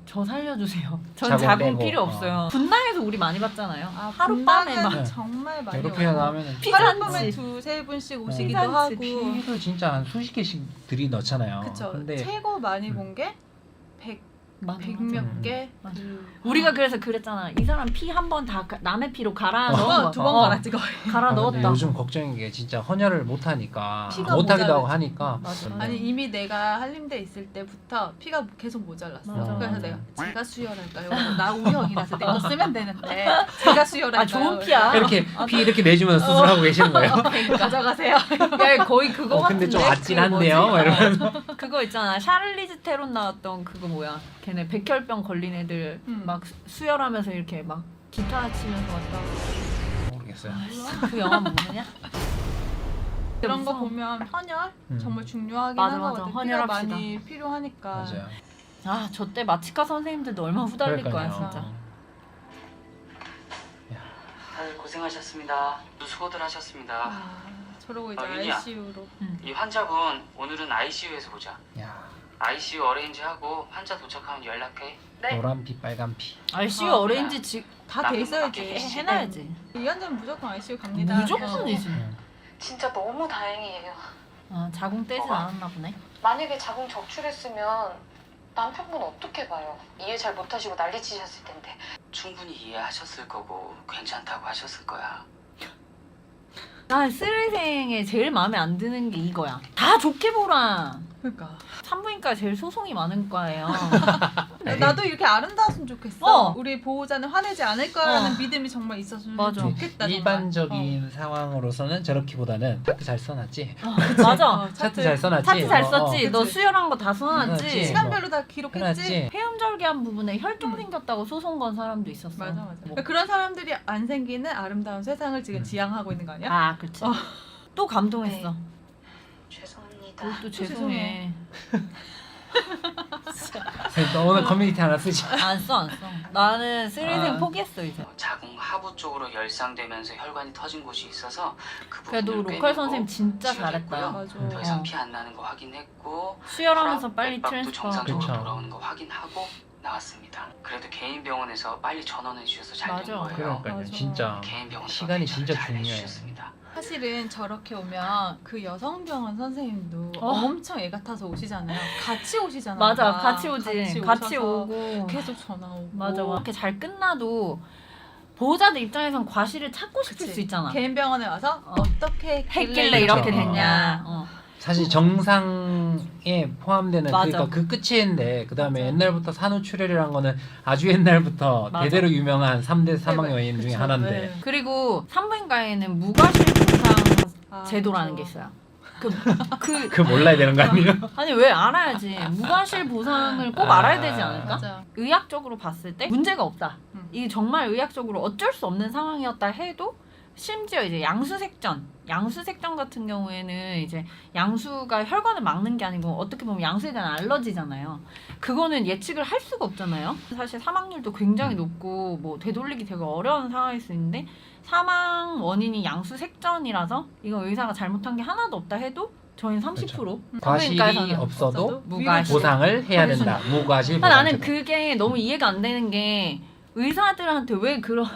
S3: 저 살려주세요. 전
S6: 자궁
S3: 자궁
S6: 빼고.
S3: 필요 없어요. 분당에서 우리 많이 봤잖아요.
S5: 아,
S3: 하룻밤에
S5: 분당은
S3: 막
S5: 정말 많이
S6: 이렇게
S5: 오고
S6: 나면
S5: 하룻밤에
S3: 피잔치.
S5: 두세 분씩 오시기도
S3: 피잔치,
S5: 하고
S6: 피도 진짜 한 수십 개씩 들이 넣잖아요.
S5: 그쵸.
S6: 근데
S5: 최고 많이 본 게 100 몇 개.
S3: 맞아.
S5: 그
S3: 우리가 그래서 그랬잖아. 이 사람 피 한 번 다 남의 피로 갈아 넣은 거.
S5: 두번 갈았지 거의.
S3: 갈아
S6: 근데
S3: 넣었다.
S6: 요즘 걱정인 게 진짜 헌혈을 못 하니까
S5: 피가
S6: 못하기도 하고
S5: 모자라지.
S6: 하니까
S3: 맞아.
S5: 아니 이미 내가 한림대 있을 때부터 피가 계속 모자랐어.
S3: 맞아.
S5: 그래서 내가 제가 수혈할까요? 나 우형이라서 내가 쓰면 되는데 제가 수혈할까요?
S3: 아 좋은 피야.
S6: 이렇게 피 이렇게 내주면서 수술하고 계시는 거예요?
S5: 가져가세요.
S3: 야 거의 그거 같은데.
S6: 근데 좀 아찔한데요?
S3: 그
S6: 막
S3: 뭐지?
S6: 이러면서
S3: 그거 있잖아. 샤를리즈 테론 나왔던 그거 뭐야? 걔네 백혈병 걸린 애들 막 수혈하면서 이렇게 막 기타 치면서 왔다.
S6: 모르겠어요.
S3: 그 영화 모르냐?
S5: 그런 거
S3: 무서워.
S5: 보면 헌혈 정말 중요하긴
S3: 맞아,
S5: 하거든.
S3: 맞아.
S5: 피가
S3: 헌혈합시다.
S5: 많이 필요하니까.
S6: 맞아요.
S3: 아, 저 때 마취과 선생님들도 얼마나 후달릴 거야,
S6: 그러니까요.
S3: 진짜.
S4: 다들 고생하셨습니다. 수고들 하셨습니다.
S5: 아, 저러고 이제
S4: 윤희야.
S5: ICU로.
S4: 이 환자분 오늘은 ICU에서 보자.
S6: 야,
S4: ICU 어레인지하고 환자 도착하면 연락해.
S6: 노란 피, 빨간 피.
S3: ICU
S5: 아,
S3: 어레인지
S5: 다 돼 있어야지.
S3: 해놔야지.
S5: 이 환자는 무조건 ICU 갑니다.
S3: 무조건이지.
S2: 진짜 너무 다행이에요.
S3: 아, 자궁 떼진 않았나 보네.
S2: 만약에 자궁 적출했으면 남편분 어떻게 봐요? 이해 잘 못하시고 난리치셨을 텐데.
S4: 충분히 이해하셨을 거고 괜찮다고 하셨을 거야.
S3: 난 스리생에 제일 마음에 안 드는 게 이거야. 다 좋게 보라.
S5: 그러니까.
S3: 산부인과 제일 소송이 많은 과예요.
S5: 나도 이렇게 아름다웠으면 좋겠어.
S3: 어.
S5: 우리 보호자는 화내지 않을 거라는 믿음이 정말 있었으면
S3: 맞아.
S5: 좋겠다. 정말.
S6: 일반적인 상황으로서는 저렇게보다는 차트 잘 써놨지.
S3: 맞아.
S6: 차트 잘 써놨지.
S3: 차트 잘
S6: 어,
S3: 썼지.
S5: 어.
S3: 너
S5: 그치.
S3: 수혈한 거 다 써놨지.
S6: 그치.
S5: 시간별로 다 기록했지.
S6: 해놨지.
S3: 폐음절개한 부분에 혈종 생겼다고 소송 건 사람도 있었어.
S5: 맞아 맞아.
S3: 뭐.
S5: 그런 사람들이 안 생기는 아름다운 세상을 지금 지향하고 있는 거 아니야?
S3: 아, 그치. 또 감동했어.
S2: 죄송합니다.
S3: 그것도 죄송해.
S6: 너 오늘 커뮤니티 하나 쓰지.
S3: 안 써, 안 써. 나는 스리생
S6: 아.
S3: 포기했어, 이제.
S4: 자궁 하부 쪽으로 열상되면서 혈관이 터진 곳이 있어서 그
S3: 그래도
S4: 부분을
S3: 로컬
S4: 꿰매고
S3: 선생님 진짜
S4: 수혈했고요.
S3: 잘했다.
S5: 맞아.
S4: 더 이상
S3: 어.
S4: 피 안 나는 거 확인했고
S3: 수혈하면서 빨리
S4: 맥박도
S3: 트랜스퍼.
S4: 정상적으로
S6: 그쵸.
S4: 돌아오는 거 확인하고 나왔습니다. 그래도 개인 병원에서 빨리 전원해 주셔서 잘 된
S3: 맞아.
S4: 거예요.
S6: 그러니까요.
S5: 맞아.
S6: 진짜
S4: 개인 병원
S6: 시간이 진짜
S4: 잘
S6: 중요해요.
S4: 해주셨습니다.
S5: 사실은 저렇게 오면 그 여성병원 선생님도
S3: 어.
S5: 엄청 애 같아서 오시잖아요. 같이 오시잖아요.
S3: 맞아, 같이 오지. 같이
S5: 오셔서
S3: 오고.
S5: 계속 전화 오고.
S3: 맞아, 이렇게 잘 끝나도 보호자들 입장에선 과실을 찾고 싶을
S5: 그치.
S3: 수 있잖아.
S5: 개인 병원에 와서
S3: 어.
S5: 어떻게
S3: 했길래 이렇게
S6: 그쵸.
S3: 됐냐. 어.
S6: 사실 정상에 포함되는
S3: 맞아.
S6: 그러니까 그 끝인데 그다음에
S5: 맞아.
S6: 옛날부터 산후출혈이라는 거는 아주 옛날부터
S3: 맞아.
S6: 대대로 유명한 3대 사망 요인 중에
S5: 그쵸.
S6: 하나인데
S5: 네.
S3: 그리고 산부인과에는 무과실 보상
S5: 아,
S3: 제도라는 게
S5: 그쵸.
S3: 있어요.
S6: 그 몰라야 되는 거 아니에요?
S3: 아니 왜 알아야지. 무과실 보상을 꼭
S6: 아.
S3: 알아야 되지 않을까?
S5: 맞아.
S3: 의학적으로 봤을 때 문제가 없다. 이게 정말 의학적으로 어쩔 수 없는 상황이었다 해도 심지어 이제 양수색전 같은 경우에는 이제 양수가 혈관을 막는 게 아니고 어떻게 보면 양수에 대한 알러지잖아요. 그거는 예측을 할 수가 없잖아요. 사실 사망률도 굉장히 높고 뭐 되돌리기 되게 어려운 상황일 수 있는데 사망 원인이 양수색전이라서 이거 의사가 잘못한 게 하나도 없다 해도 저희는 30%.
S6: 과실이
S3: 산부인과에서는
S6: 없어도
S3: 무과실.
S6: 보상을 해야 된다. 무과실
S3: 아,
S6: 보상.
S3: 나는 그게 너무 이해가 안 되는 게 의사들한테 왜 그런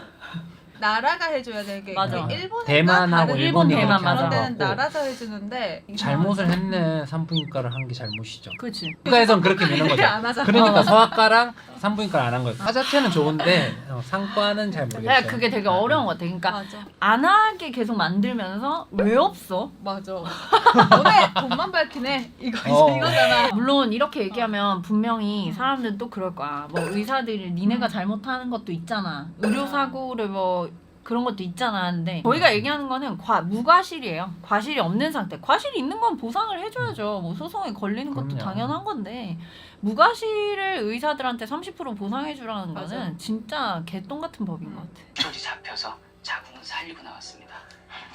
S5: 나라가 해줘야 되게
S3: 맞아.
S5: 일본인가
S6: 대만하고
S5: 다른
S3: 일본,
S6: 일본이
S3: 대만,
S6: 그렇게
S3: 맞아.
S5: 그런 데는
S6: 하는 거고
S5: 나라가 해주는데
S6: 잘못을 했네. 산부인과를 한 게 잘못이죠.
S3: 그렇지.
S6: 국가에선 그렇게 되는 거죠.
S5: 안 하잖아.
S6: 그러니까 소아과랑 산부인과를 안 한 거예요. 과 자체는 좋은데 상과는 잘 모르겠어요.
S3: 내가 그게 되게 어려운 것 같아. 그러니까
S5: 맞아.
S3: 안 하게 계속 만들면서 왜 없어?
S5: 맞아. 너네 돈만 밝히네. 이거잖아.
S3: 물론 이렇게 얘기하면 분명히 사람들은 또 그럴 거야. 뭐 의사들이 니네가 잘못하는 것도 있잖아. 의료사고를 뭐 그런 것도 있잖아. 근데 저희가 얘기하는 거는 무과실이에요. 과실이 없는 상태. 과실이 있는 건 보상을 해줘야죠. 뭐 소송에 걸리는 것도
S6: 그럼요.
S3: 당연한 건데 무과실을 의사들한테 30% 보상해주라는
S5: 맞아.
S3: 거는 진짜 개똥 같은 법인 것 같아.
S4: 조지 잡혀서 자궁은 살리고 나왔습니다.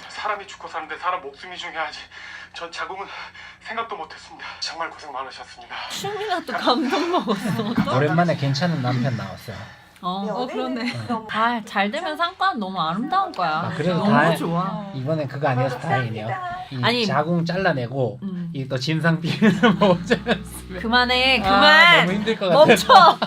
S7: 사람이 죽고 사는데 사람 목숨이 중요하지. 전 자궁은 생각도 못했습니다. 정말 고생 많으셨습니다.
S3: 춤이나 또 감동 먹었어.
S6: 오랜만에 괜찮은 남편 나왔어요.
S5: 그러네.
S3: 잘 되면 상과는 너무 아름다운 거야.
S6: 아, 그래도
S3: 너무
S6: 다-
S3: 좋아.
S6: 이번엔 그거 아니어서 다행이네요. 이
S3: 아니,
S6: 자궁 잘라내고
S3: 음.
S6: 이 또 진상 비밀을 모자랐으면
S3: 그만해,
S6: 아,
S3: 그만.
S6: 너무 힘들 것 같아.
S3: 멈춰.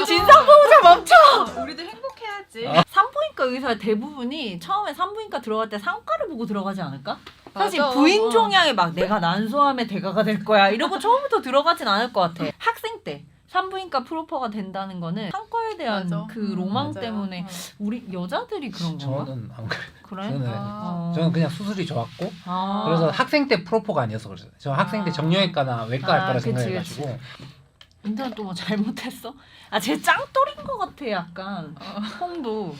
S3: 진상보호자 멈춰.
S5: 우리도 행복해야지.
S3: 산부인과 의사 대부분이 처음에 산부인과 들어갈 때 상과를 보고 들어가지 않을까? 사실
S5: 맞아.
S3: 부인 총량에 막 내가 난소암의 대가가 될 거야 이러고 처음부터 들어가진 않을 것 같아. 학생 때 산부인과 프로퍼가 된다는 거는 상과에 대한
S5: 맞아.
S3: 그 로망
S5: 맞아요.
S3: 때문에 우리 여자들이 그런 건가?
S6: 저는 안 그래.
S3: 그래?
S6: 저는
S3: 어.
S6: 저는 그냥 수술이 좋았고
S3: 아.
S6: 그래서 학생 때 프로포가 아니어서 그랬어요. 저 학생 때 정형외과나 외과 할
S3: 아,
S6: 거라
S3: 그치,
S6: 생각해가지고
S3: 인턴 또 뭐 잘못했어? 아, 쟤 짱돌인 것 같아 약간. 홍도.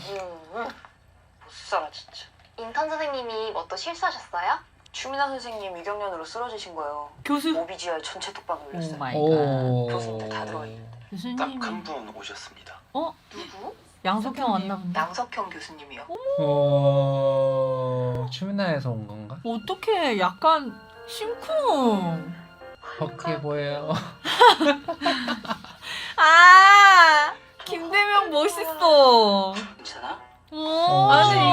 S2: 보수사라 진짜. 인턴 선생님이 뭐 또 실수하셨어요? 추미나 선생님 위경련으로 쓰러지신 거예요.
S3: 교수.
S2: 오비지알 전체 톡방
S3: 오
S2: 올렸어요.
S3: 마이 갓.
S6: 오.
S2: 교수님들 다 들어와 있는데.
S3: 교수님이
S7: 분 오셨습니다.
S2: 누구?
S3: 양석형 왔나 본데.
S2: 양석형 교수님이요.
S6: 추미나에서 온 건가?
S3: 어떻게 약간 심쿵.
S6: 헛게 보여요.
S3: 아 김대명 멋있어.
S4: 괜찮아?
S5: 아니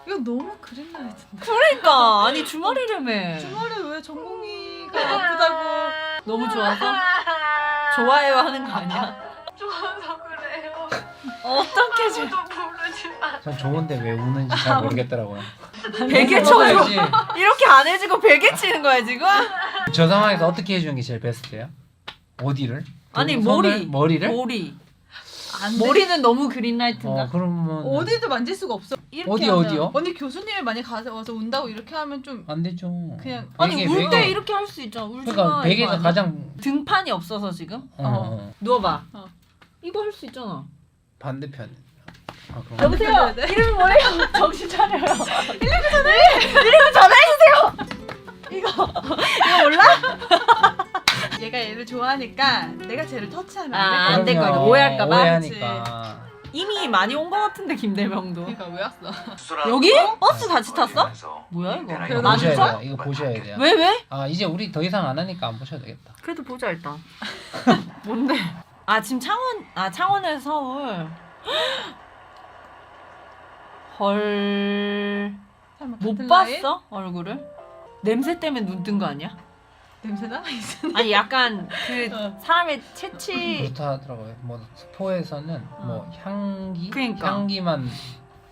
S5: 이거 너무 그린라이트인데.
S3: 그러니까 아니 주말이라며.
S5: 주말에 왜 전공의가 아프다고?
S3: 너무 좋아서 좋아해요 하는 거 아니야?
S2: 좋아서 그래요.
S3: 어떻게 좀
S2: 모르지만.
S6: 전 좋은데 왜 우는지 잘 모르겠더라고요.
S3: 베개 쳐줘.
S6: 해야지.
S3: 이렇게 안 해주고 베개 치는 거야 지금?
S6: 저 상황에서 어떻게 해주는 게 제일 베스트예요? 어디를?
S3: 아니
S6: 손을?
S3: 머리.
S6: 머리를?
S3: 머리.
S5: 안 돼.
S3: 머리는 너무 그린라이트인가?
S6: 그러면
S5: 어디도 만질 수가 없어. 이렇게
S6: 어디,
S5: 하면.
S6: 어디요?
S5: 언니 교수님이 만약 가서 와서 운다고 이렇게 하면 좀
S6: 안 되죠.
S5: 그냥-
S3: 아니
S6: 베개,
S3: 울 때
S6: 베개.
S3: 이렇게 할 수 있잖아. 울지
S6: 그러니까
S3: 마. 이거
S6: 베개가
S3: 아니야?
S6: 가장
S3: 등판이 없어서 지금? 누워봐. 이거 할 수 있잖아.
S6: 반대편. 아, 그럼
S3: 여보세요.
S5: 네.
S3: 이름이 뭐예요? 정신 차려요. 119 전화해주세요. 이거 몰라?
S5: 얘가 얘를 좋아하니까 내가 쟤를 터치하면
S3: 아,
S5: 안
S3: 안 될
S5: 돼.
S3: 거야.
S6: 그럼요.
S3: 오해할까 봐.
S6: 오해하니까.
S3: 이미 많이 온 거 같은데 김대명도.
S5: 그러니까 왜 왔어?
S3: 여기? 버스 같이 tas어? 뭐야 이거?
S5: 그래도
S3: 나
S6: 보셔야
S3: 진짜?
S6: 돼요. 이거 보셔야 돼요.
S3: 왜 왜?
S6: 아 이제 우리 더 이상 안 하니까 안 보셔도 되겠다.
S3: 그래도 보자 일단. 뭔데? 아 지금 창원에서 서울. 헐.
S5: 설마
S3: 못
S5: 같은 나이?
S3: 봤어 얼굴을? 냄새 때문에 눈 뜬 거 아니야?
S5: 냄새나?
S3: 아니 약간 그 사람의 채취.
S6: 그렇다 하더라고요. 뭐 스포에서는 뭐 향기,
S3: 그러니까.
S6: 향기만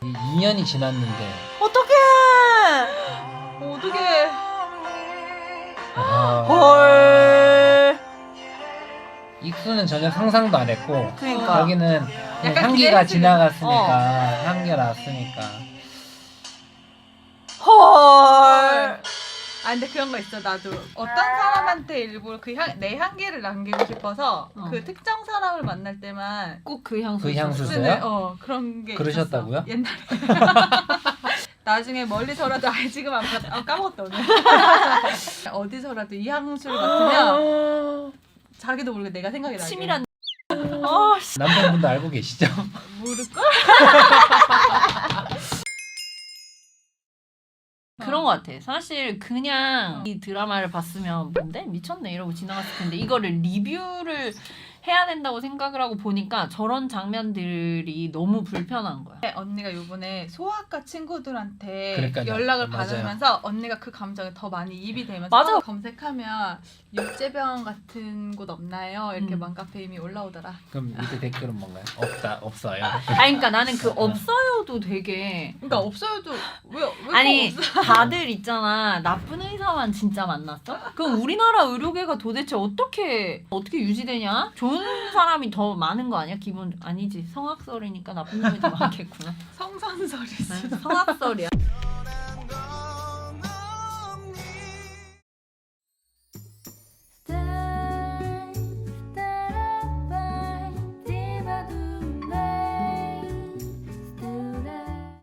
S6: 2년이 지났는데
S3: 어떡해!
S5: 어떻게?
S6: 아,
S3: 헐.
S6: 익수는 전혀 상상도 안 했고
S3: 그러니까.
S6: 여기는
S5: 약간
S6: 향기가
S5: 기대했으면-
S6: 지나갔으니까 향기가 났으니까
S3: 헐.
S5: 아 근데 그런 거 있어 나도 어떤 사람한테 일부러 내 향기를 남기고 싶어서 그 특정 사람을 만날 때만
S3: 꼭 그 향수.
S6: 그 향수
S5: 쓰는
S6: 써요?
S5: 그런 게
S6: 그러셨다고요?
S5: 있었어, 옛날에 나중에 멀리서라도 지금 안 까먹었다 오늘 어디서라도 이 향수를 맡으면 자기도 모르게 내가 생각이 나게
S3: 치밀한.
S6: 남편분도 알고 계시죠?
S5: 모를걸?
S3: 그런 것 같아. 사실 그냥 이 드라마를 봤으면 뭔데 미쳤네 이러고 지나갔을 텐데 이거를 리뷰를 해야 된다고 생각을 하고 보니까 저런 장면들이 너무 불편한 거야.
S5: 언니가 요번에 소아과 친구들한테
S6: 그러니까요.
S5: 연락을
S6: 맞아요.
S5: 받으면서 언니가 그 감정에 더 많이 입이 되면서
S3: 맞아.
S5: 검색하면 육제병 같은 곳 없나요? 이렇게
S3: 음.
S5: 맘카페 이미 올라오더라.
S6: 그럼 밑에 댓글은 뭔가요? 없어요.
S3: 아니 그러니까 나는 그 없어요도 되게
S5: 그러니까 없어요도 왜
S3: 아니
S5: 없어?
S3: 다들 있잖아 나쁜 의사만 진짜 만났어? 그럼 우리나라 의료계가 도대체 어떻게 유지되냐? 좋은 사람이 더 많은 거 아니야? 기본 아니지 성악설이니까 나쁜 놈이 더 많겠구나.
S5: 성선설이 있어.
S3: 성악설이야.